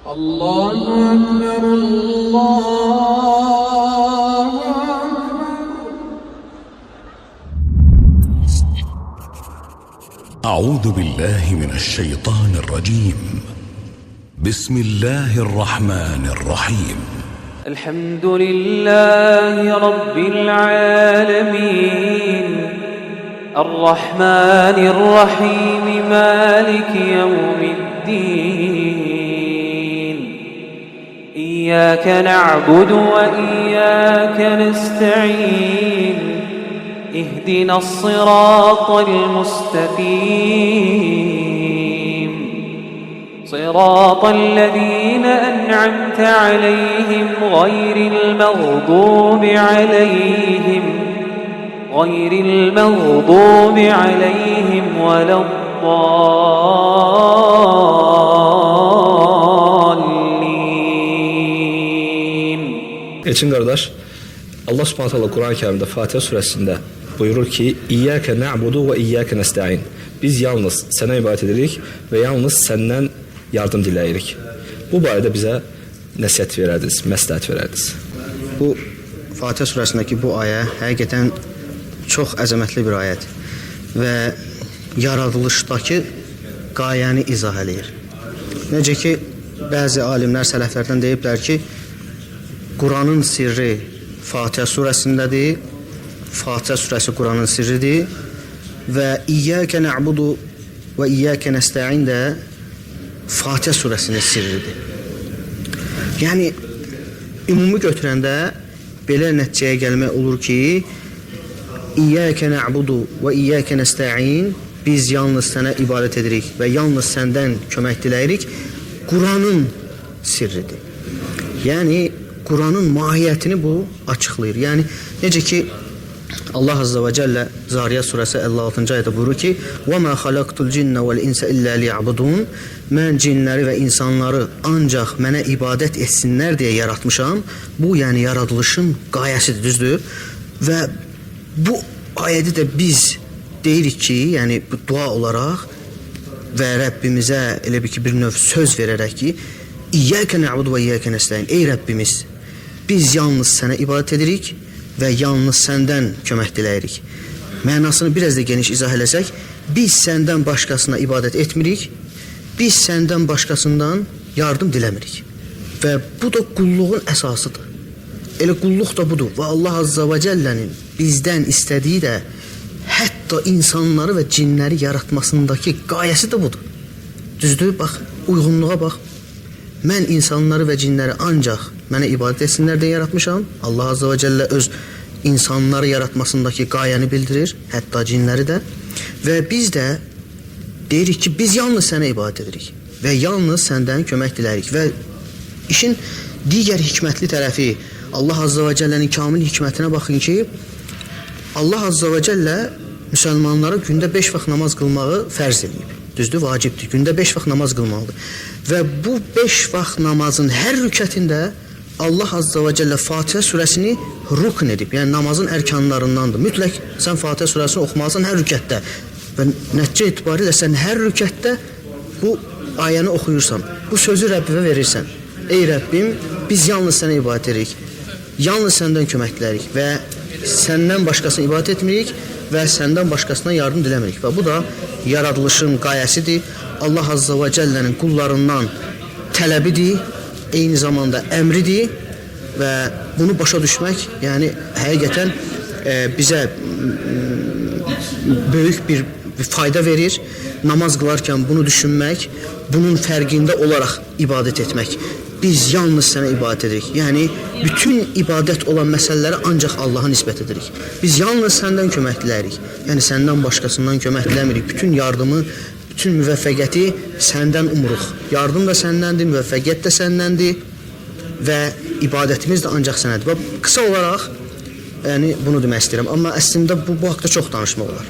Allahu Ekber, Allahu Ekber. أعوذ بالله من الشيطان الرجيم. بسم الله الرحمن الرحيم. الحمد لله رب العالمين الرحمن الرحيم مالك يوم الدين إياك نعبد وإياك نستعين اهدنا الصراط المستقيم صراط الذين أنعمت عليهم غير المغضوب عليهم ولا الضالين. Elçin qardaş, Allah Subhanahu taala Quran-ı Kərimdə Fatihə surəsində buyurur ki: "İyyəkə na'budu və iyyəkə nəstəin." Biz yalnız sənə ibadət edirik və yalnız səndən yardım diləyirik. Bu barədə bizə nəsihət verərdiniz, məsləhət verərdiniz. Bu Fatihə surəsindəki bu ayə həqiqətən çox əzəmətli bir ayədir və yaradılışdakı qayəni izah eləyir. Necə ki, bəzi alimlər sələflərdən deyiblər ki, Quranın sirri Fatihə surəsindədir, Fatihə surəsi Quranın sirridir və İyyəkə na'budu və iyyəkə nəstəin də Fatihə surəsinin sirridir. Yəni, ümumi götürəndə belə nəticəyə gəlmək olur ki, İyyəkə na'budu və iyyəkə nəstəin, biz yalnız sənə ibadət edirik və yalnız səndən kömək diləyirik, Quranın sirridir. Yəni, Quranın mahiyyətini bu açıqlayır. Yəni, necə ki, Allah Azza və Cəllə Zariyat surəsi 56-cı ayədə buyurur ki: "Və mə xalaqtul cinnə vəl insə illə liya'budun." Mən cinləri və insanları ancaq mənə ibadət etsinlər deyə yaratmışam. Bu, yəni yaradılışın qayəsidir, düzdür? Və bu ayədə də biz deyirik ki, yəni bu dua olaraq və Rəbbimizə elə bir ki, bir növ söz verərək ki, İyyəkə na'budu və iyyəkə nəstəin. Ey Rəbbimiz, biz yalnız sənə ibadət edirik və yalnız səndən kömək diləyirik. Mənasını biraz da geniş izah eləsək, biz səndən başqasına ibadət etmirik, biz səndən başqasından yardım diləmirik. Və bu da qulluğun əsasıdır. Elə qulluq da budur və Allah Azza və Cəllənin bizdən istədiyi də hətta insanları və cinləri yaratmasındakı qayəsi də budur. Düzdür? Bax, uyğunluğa bax. Mən insanları və cinləri ancaq mənə ibadət etsinlər deyə yaratmışam. Allah Azza və Cəllə öz insanları yaratmasındakı qayəni bildirir, hətta cinləri də. Və biz də deyirik ki, biz yalnız sənə ibadət edirik və yalnız səndən kömək diləyirik. Və işin digər hikmətli tərəfi, Allah Azza və Cəllənin kamil hikmətinə baxın ki, Allah Azza və Cəllə müsəlmanlara gündə 5 vaxt namaz qılmağı fərz edib. Düzdür, vacibdir. Gündə 5 vaxt namaz qılmalıdır. Və bu 5 vaxt namazın hər rükətində Allah Azza və Cəllə Fatihə surəsini rukn edib. Yəni namazın ərkanlarındandır. Mütləq sən Fatihə surəsini oxumalısan hər rükətdə. Və nəticə etibarilə sən hər rükətdə bu ayəni oxuyursan, bu sözü Rəbbimə verirsən. Ey Rəbbim, biz yalnız sənə ibadət edirik, yalnız səndən kömək diləyirik və səndən başqasına ibadət etmirik və səndən başqasına yardım diləmirik. Və bu da yaradılışın qayəsidir. Allah Azza və Cəllənin qullarından tələbidir, eyni zamanda əmridir və bunu başa düşmək, yəni həqiqətən bizə böyük bir fayda verir. Namaz qılarkən bunu düşünmək, bunun fərqində olaraq ibadət etmək. Biz yalnız sənə ibadət edirik. Yəni, bütün ibadət olan məsələləri ancaq Allaha nisbət edirik. Biz yalnız səndən kömək diləyirik. Yəni, səndən başqasından kömək diləmirik. Bütün yardımı, bütün müvəffəqiyyəti səndən umuruq. Yardım da səndəndir, müvəffəqiyyət də səndəndir və ibadətimiz də ancaq sənədir. Və qısa olaraq, yəni, bunu demək istəyirəm. Amma əslində bu haqda çox danışmaq olar.